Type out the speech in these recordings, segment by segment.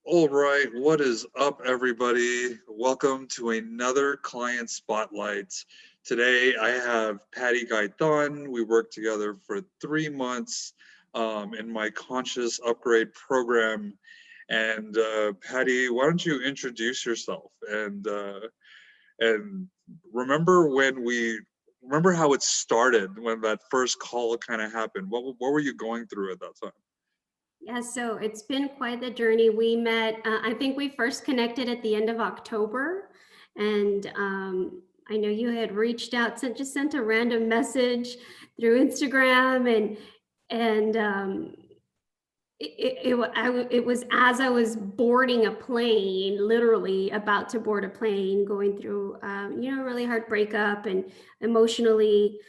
All right, what is up, everybody? Welcome to another client spotlight. Today, I have Patty Gaytan. We worked together for 3 months in my conscious upgrade program. And Patty, why don't you introduce yourself and remember how it started when that first call kind of happened? What were you going through at that time? Yeah, so it's been quite the journey. We met, I think we first connected at the end of October. And I know you had reached out, just sent a random message through Instagram. And it was as I was boarding a plane, literally about to board a plane, going through, a really hard breakup and emotionally.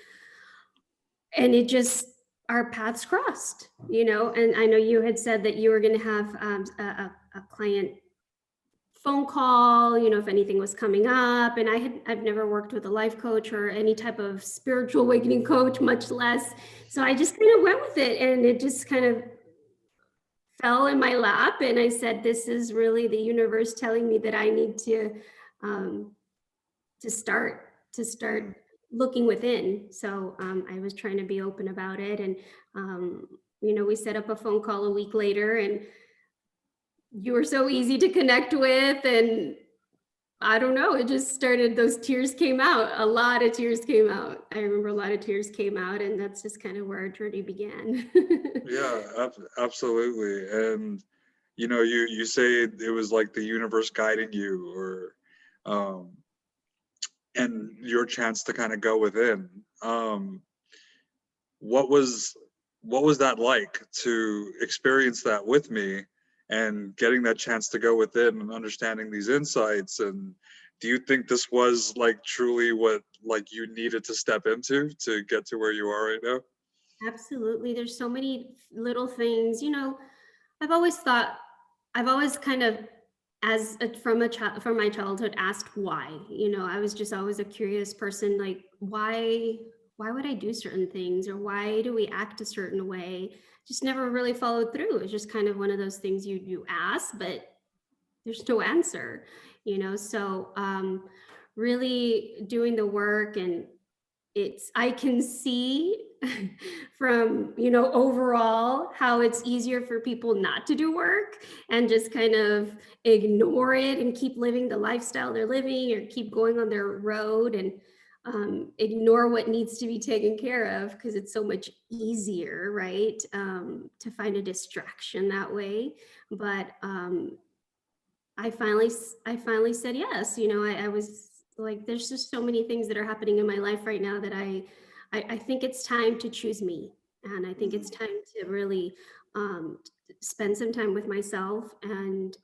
And it just, our paths crossed, and I know you had said that you were going to have a client phone call, if anything was coming up. And I've never worked with a life coach or any type of spiritual awakening coach, much less. So I just kind of went with it, and it just kind of fell in my lap. And I said, this is really the universe telling me that I need um, to start looking within. So I was trying to be open about it. And we set up a phone call a week later, and you were so easy to connect with. And I don't know, it just started, those tears came out. A lot of tears came out. I remember a lot of tears came out, and that's just kind of where our journey began. Yeah, absolutely. And you say it was like the universe guiding you, or um, and your chance to kind of go within. Um, what was what was that like to experience that with me, and getting that chance to go within and understanding these insights? And do you think this was like truly what like you needed to step into to get to where you are right now? Absolutely. There's so many little things, I've always thought, I've always kind of, from a child, from my childhood, asked why. I was just always a curious person, like, why would I do certain things, or why do we act a certain way? Just never really followed through. It's just kind of one of those things you ask, but there's no answer, So really doing the work, and I can see from, overall, how it's easier for people not to do work and just kind of ignore it and keep living the lifestyle they're living, or keep going on their road, and ignore what needs to be taken care of, because it's so much easier, right? To find a distraction that way. But I finally said yes. I was like, there's just so many things that are happening in my life right now that I think it's time to choose me. And I think it's Mhm. time to really spend some time with myself, and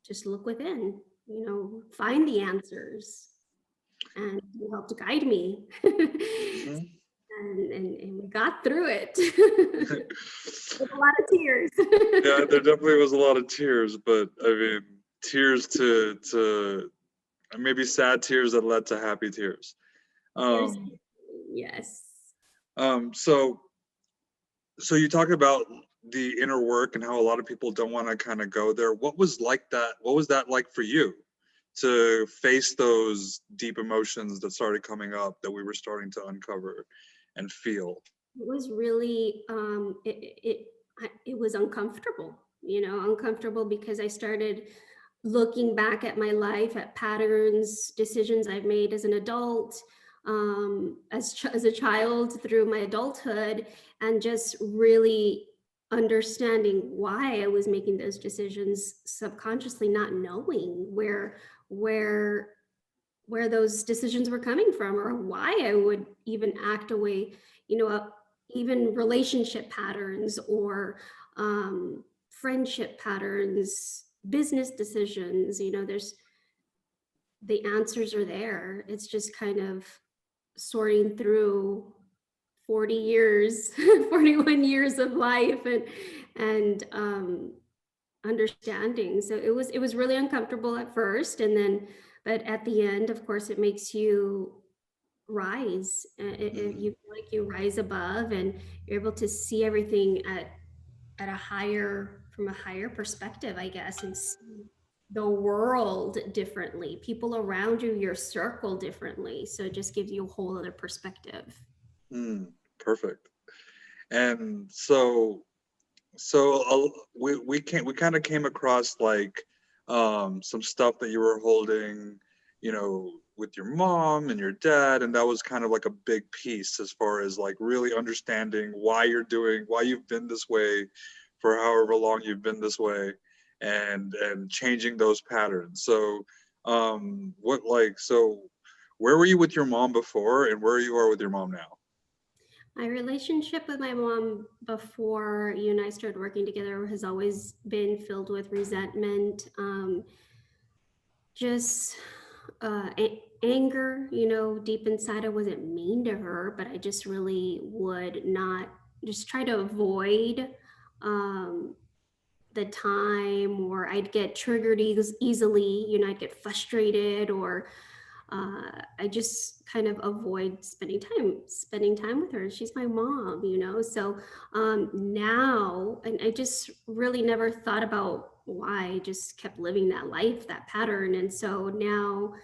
just look within, find the answers, and you help to guide me. Mhm. And we got through it with a lot of tears. Yeah, there definitely was a lot of tears, but I mean, tears to maybe sad tears that led to happy tears. Tears, Um, yes. so you talk about the inner work and how a lot of people don't want to kind of go there. What was like that? What was that like for you to face those deep emotions that started coming up that we were starting to uncover and feel? It was really it was uncomfortable, uncomfortable, because I started looking back at my life, at patterns, decisions I've made as an adult, as a child, through my adulthood, and just really understanding why I was making those decisions subconsciously, not knowing where where those decisions were coming from, or why I would even act away, even relationship patterns, or friendship patterns, business decisions. The answers are there. It's just kind of sorting through 40 years, 41 years of life, and understanding. So it was really uncomfortable at first, and then, but at the end, of course, it makes you rise. You Mhm. feel like you rise above, and you're able to see everything at a higher, from a higher perspective, I guess, and see the world differently, people around you, your circle differently. So it just gives you a whole other perspective. Perfect. And we kind of came across like some stuff that you were holding, with your mom and your dad, and that was kind of like a big piece as far as like really understanding why you've been this way for however long you've been this way, and changing those patterns. So where were you with your mom before, and where you are with your mom now? My relationship with my mom before you and I started working together has always been filled with resentment, just anger. Deep inside, I wasn't mean to her, but I just really would not, just try to avoid um, the time, or I'd get triggered easily. I'd get frustrated, or I just kind of avoid spending time with her. She's my mom, So now, and I just really never thought about why. I just kept living that life, that pattern, and so now,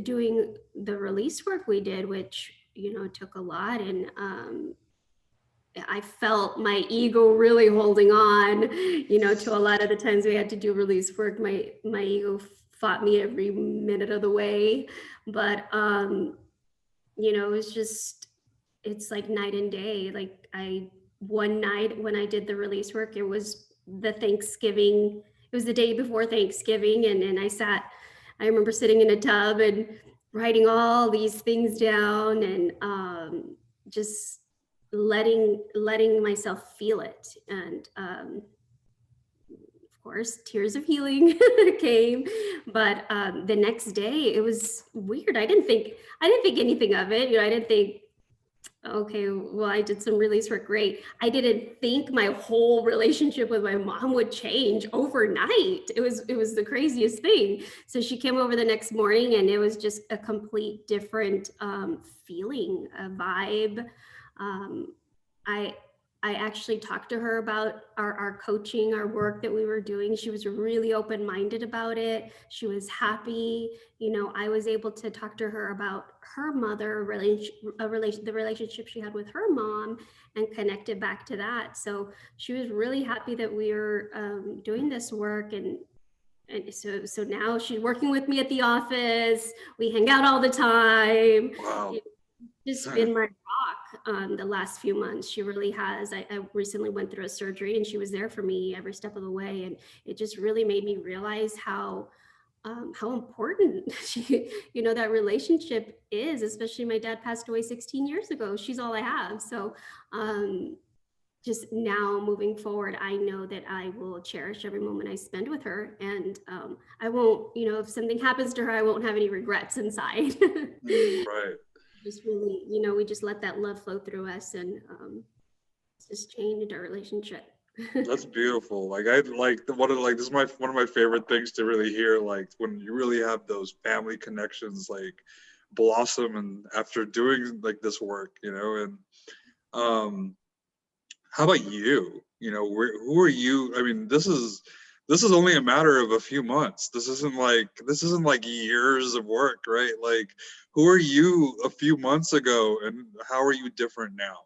doing the release work we did, which took a lot, and I felt my ego really holding on, to a lot of the times we had to do release work. My ego fought me every minute of the way, but it's like night and day. Like, one night when I did the release work, it was the day before Thanksgiving, and I remember sitting in a tub and writing all these things down, and just letting myself feel it. And of course, tears of healing came, but the next day it was weird. I didn't think anything of it. I didn't think, okay, well, I did some release work, great. I didn't think my whole relationship with my mom would change overnight. It was the craziest thing. So she came over the next morning, and it was just a complete different feeling, a vibe. um, I I actually talked to her about our coaching, our work that we were doing. She was really open-minded about it. She was happy. I was able to talk to her about her mother, the relationship she had with her mom, and connected back to that. So she was really happy that we were doing this work, and so now she's working with me at the office. We hang out all the time. Wow. Just been my rock the last few months. She really has. I recently went through a surgery, and she was there for me every step of the way, and it just really made me realize how important that relationship is. Especially, my dad passed away 16 years ago. She's all I have. So just now, moving forward, I know that I will cherish every moment I spend with her, and I won't, if something happens to her, I won't have any regrets inside. Right. Just really, we just let that love flow through us, and it's just changed our relationship. That's beautiful. Like, I like the one of like this is one of my favorite things to really hear. Like, when you really have those family connections like blossom, and after doing like this work, and um, how about you? Who are you? I mean, this is only a matter of a few months. This isn't like years of work, right? Like, who are you a few months ago, and how are you different now?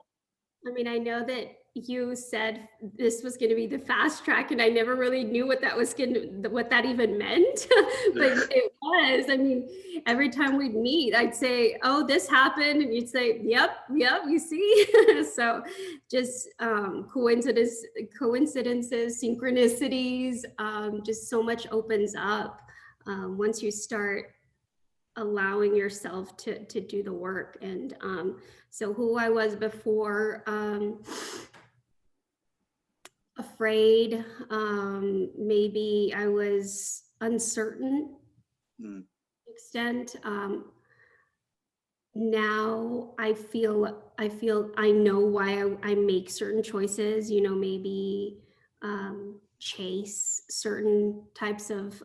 I mean, I know that you said this was going to be the fast track, and I never really knew what that even meant. But Yeah. it was. I mean, every time we'd meet, I'd say, "Oh, this happened," and you'd say, "Yep, yep, you see." So, just coincidences, synchronicities. Just so much opens up once you start allowing yourself to do the work. And so who I was before, afraid, maybe I was uncertain Mm, extent. Now I feel I know why I make certain choices, maybe chase certain types of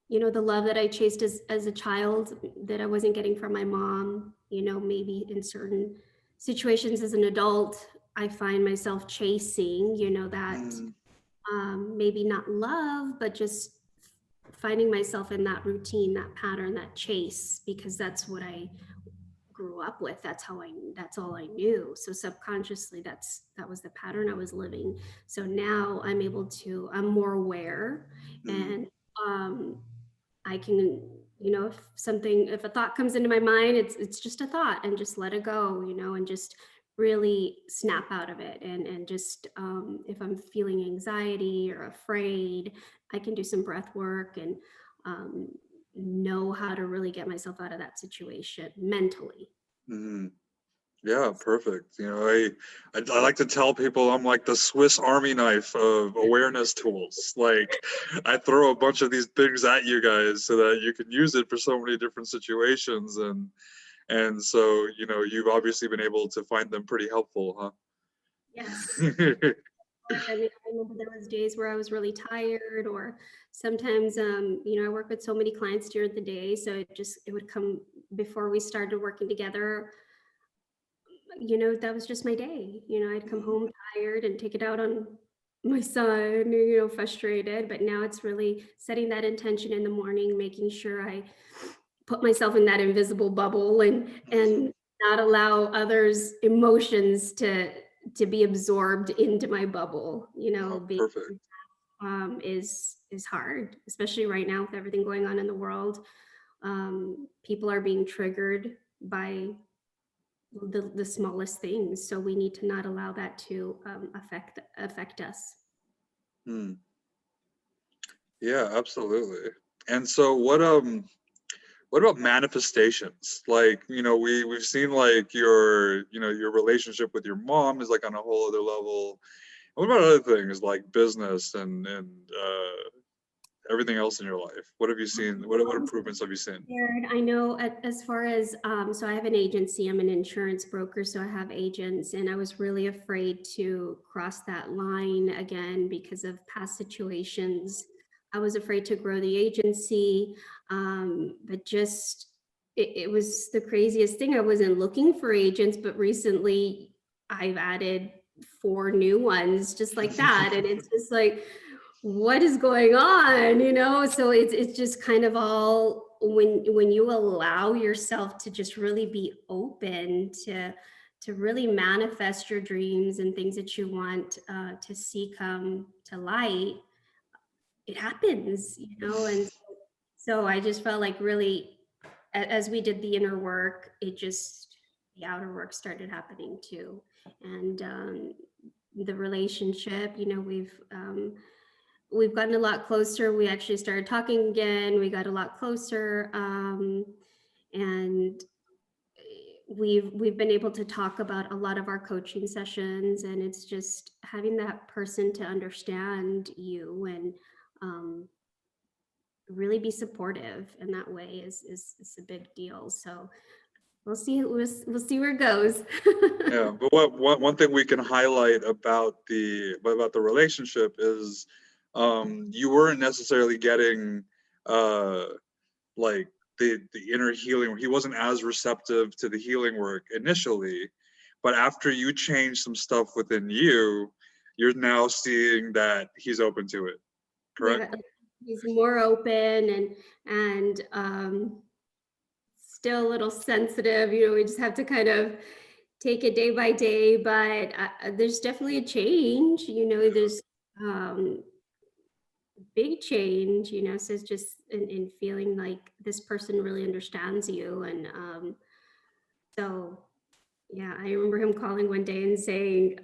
the love that I chased as a child that I wasn't getting from my mom, maybe in certain situations as an adult. I find myself chasing, that Mm, maybe not love, but just finding myself in that routine, that pattern, that chase, because that's what I grew up with. That's all I knew. So subconsciously, that was the pattern I was living. So now I'm more aware, mm, and um, I can, if a thought comes into my mind, it's just a thought, and just let it go, and just really snap out of it. And just, if I'm feeling anxiety or afraid, I can do some breath work and, um, know how to really get myself out of that situation mentally. mm. Yeah, perfect. I like to tell people I'm like the Swiss Army knife of awareness tools. Like I throw a bunch of these things at you guys so that you can use it for so many different situations, and so you've obviously been able to find them pretty helpful, Yes. huh? I mean, I remember there was days where I was really tired, or sometimes, I work with so many clients during the day, so it would come before we started working together. That was just my day. I'd come Mm, home tired and take it out on my son, frustrated. But now it's really setting that intention in the morning, making sure I put myself in that invisible bubble, and mhm. not allow others' emotions to be absorbed into my bubble. Oh, Being, perfect. is hard, especially right now with everything going on in the world. People are being triggered by the smallest things, so we need to not allow that to, affect us. Mm, yeah, absolutely. And so what about manifestations? Like, we've seen like your relationship with your mom is like on a whole other level. What about other things like business and everything else in your life? What have you seen? What improvements have you seen? Scared. I know, as far as, so I have an agency, I'm an insurance broker, so I have agents, and I was really afraid to cross that line again because of past situations. I was afraid to grow the agency, but just, it was the craziest thing. I wasn't looking for agents, but recently I've added 4 new ones just like that. And it's just like, what is going on, so it's just kind of all, when you allow yourself to just really be open to really manifest your dreams and things that you want, to see come to light. It happens, and so I just felt like, really, as we did the inner work, the outer work started happening too. And, the relationship, we've gotten a lot closer. We actually started talking again. We got a lot closer, and we've been able to talk about a lot of our coaching sessions. And it's just having that person to understand you, and, um, really be supportive in that way is a big deal. So we'll see where it goes. Yeah, but one thing we can highlight about the relationship is you weren't necessarily getting uh like the inner healing. He wasn't as receptive to the healing work initially, but after you change some stuff within you, you're now seeing that he's open to it, correct? Yeah, he's more open, and, still a little sensitive. We just have to kind of take it day by day. But, there's definitely a change. There's, um, big change. So it's just in feeling like this person really understands you. And, so yeah, I remember him calling one day and saying,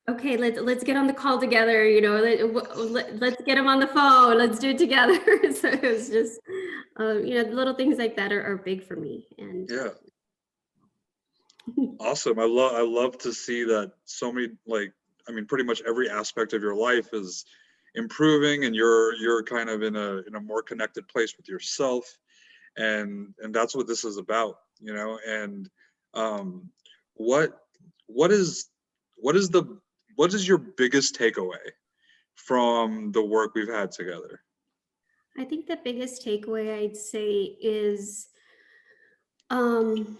okay, let's get on the call together. Let's get him on the phone. Let's do it together. So it was just, little things like that are big for me. And, Yeah. Awesome. I love to see that so many, like, I mean, pretty much every aspect of your life is improving, and you're kind of in a more connected place with yourself, and that's what this is about. And um what what is what is the what is your biggest takeaway from the work we've had together? I think the biggest takeaway I'd say is, um,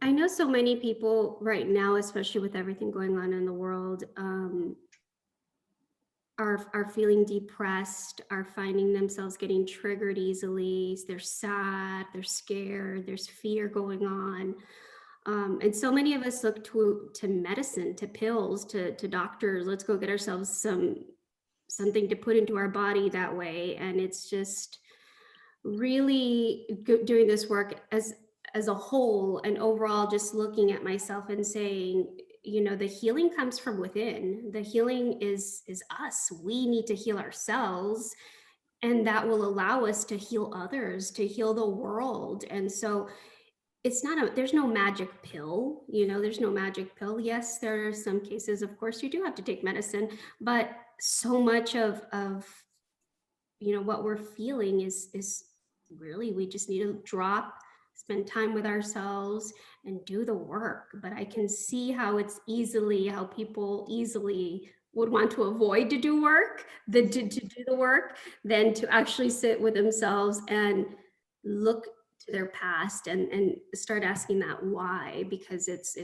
I know so many people right now, especially with everything going on in the world, are feeling depressed, are finding themselves getting triggered easily. They're sad, they're scared, there's fear going on. And so many of us look to medicine, to pills, to doctors. Let's go get ourselves something to put into our body that way. And it's just really doing this work as a whole and overall, just looking at myself and saying, the healing comes from within. The healing is us. We need to heal ourselves, and that will allow us to heal others, to heal the world. And so it's not there's no magic pill, there's no magic pill. Yes, there are some cases, of course, you do have to take medicine, but so much of what we're feeling is really, we just need to drop, spend time with ourselves and do the work. But I can see how people easily would want to avoid to do work than to do the work, than to actually sit with themselves and look to their past and start asking that why, because it's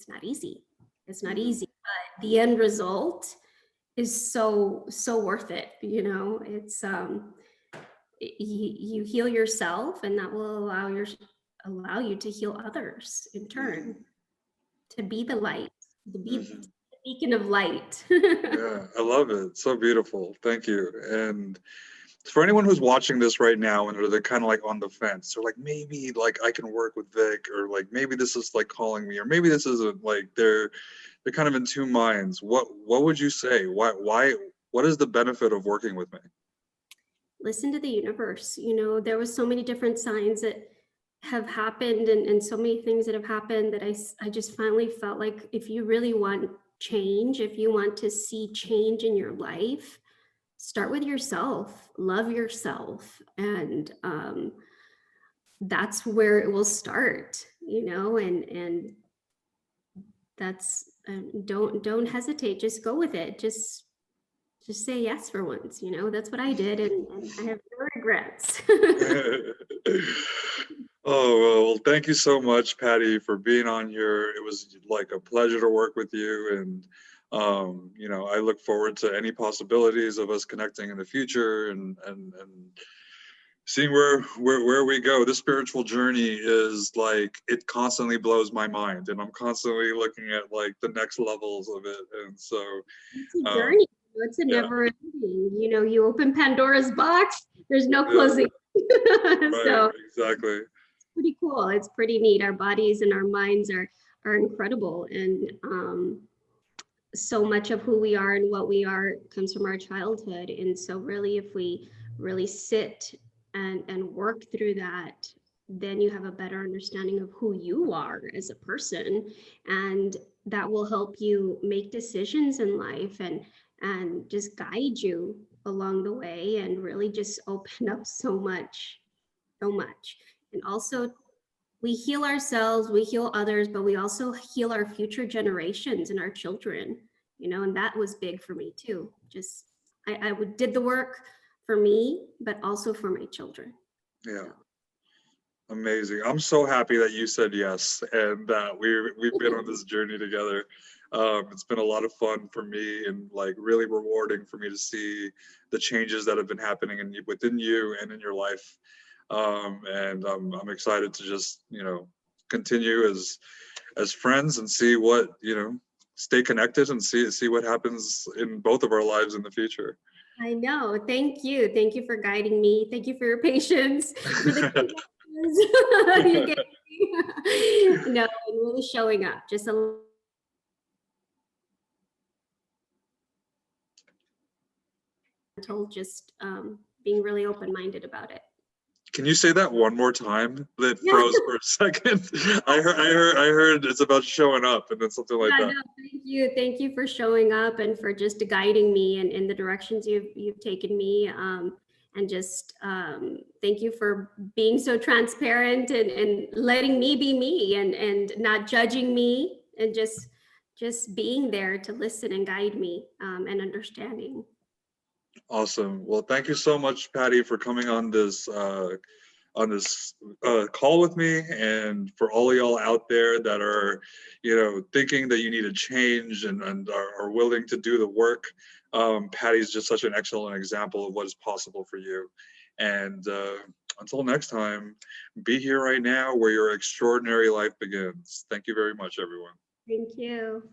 not easy. It's not easy, but the end result is so worth it. It's you heal yourself, and that will allow you to heal others in turn, to be the light, to be Mhm. the beacon of light. Yeah, I love it. So beautiful. Thank you. And for anyone who's watching this right now and they're kind of like on the fence, they're like, maybe like I can work with Vic, or like maybe this is like calling me, or maybe this isn't, like they're kind of in two minds. What would you say? What is the benefit of working with me? Listen to the universe. There was so many different signs that have happened, and so many things that have happened, that I just finally felt like, if you really want change, if you want to see change in your life, start with yourself, love yourself. And that's where it will start, and that's, don't hesitate, just go with it. Just say yes for once. That's what I did, and I have no regrets. Oh, well, thank you so much, Patty, for being on here. It was like a pleasure to work with you. And, I look forward to any possibilities of us connecting in the future, and seeing where we go. This spiritual journey is like, it constantly blows my mind, and I'm constantly looking at like the next levels of it. And so, It's a um, journey. It's a yeah, never ending. You open Pandora's box, there's no yeah, closing. right, So exactly. pretty cool. It's pretty neat. Our bodies and our minds are incredible, and so much of who we are and what we are comes from our childhood. And so really, if we really sit and work through that, then you have a better understanding of who you are as a person, and that will help you make decisions in life, and just guide you along the way, and really just open up so much. And also, we heal ourselves, we heal others, but we also heal our future generations and our children, and that was big for me too. Just, did the work for me, but also for my children. Yeah. So Amazing. I'm so happy that you said yes, and that we've been on this journey together. It's been a lot of fun for me, and like really rewarding for me to see the changes that have been happening within you and in your life. And I'm excited to just, continue as friends, and see what, stay connected, and see what happens in both of our lives in the future. I know. Thank you for guiding me. Thank you for your patience, for the you gave me. No, and really showing up, just a little, just being really open-minded about it. Can you say that one more time? That Yeah. froze for a second. I heard it's about showing up, and then something like Yeah, that. no, thank you for showing up, and for just guiding me in the directions you've taken me. And just thank you for being so transparent, and letting me be me, and not judging me, and just being there to listen and guide me, and understanding. Awesome. Well, thank you so much, Patty, for coming on this on this call with me, and for all of y'all out there that are, thinking that you need to change and are willing to do the work. Patty's just such an excellent example of what is possible for you. And until next time, be here right now where your extraordinary life begins. Thank you very much, everyone. Thank you.